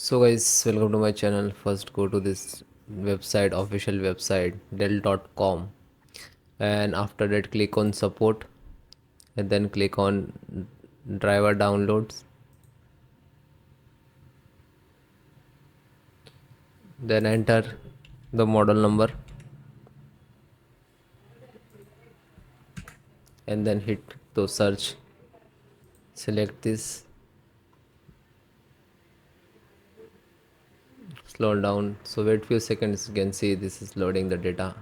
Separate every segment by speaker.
Speaker 1: So guys, welcome to my channel. First go to this website, official website dell.com, and after that click on support and then click on driver downloads, then enter the model number and then hit to search. Select this, slow down, so wait few seconds. You can see this is loading the data.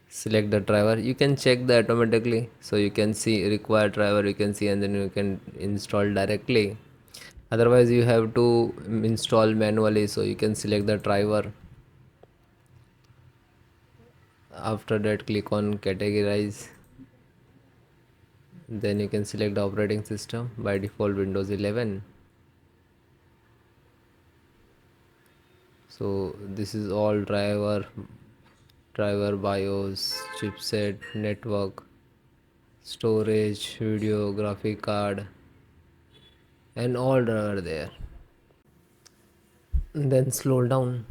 Speaker 1: Select the driver. You can check that automatically, so you can see required driver, you can see, and then you can install directly. Otherwise you have to install manually, so you can select the driver. After that click on categorize, then you can select the operating system, by default Windows 11. So this is all driver BIOS, chipset, network, storage, video, graphic card, and all driver there. Then slow down.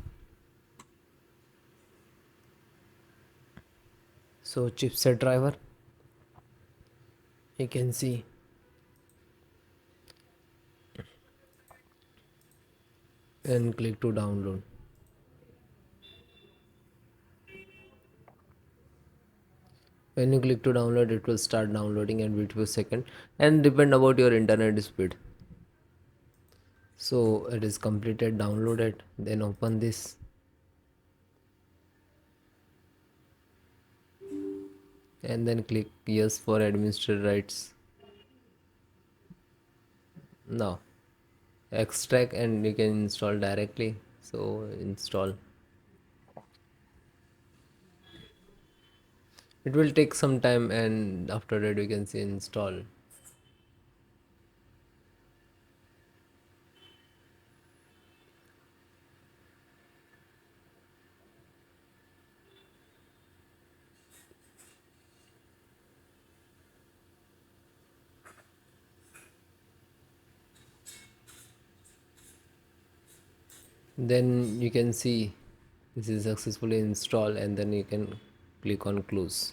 Speaker 1: So chipset driver, you can see, and click to download. When you click to download, it will start downloading and wait for a second, and depend about your internet speed. So it is completed, downloaded, then open this, and then click yes for administrator rights. Now extract and you can install directly. So install. It will take some time, and after that you can see install. Then you can see this is successfully installed, and then you can click on close.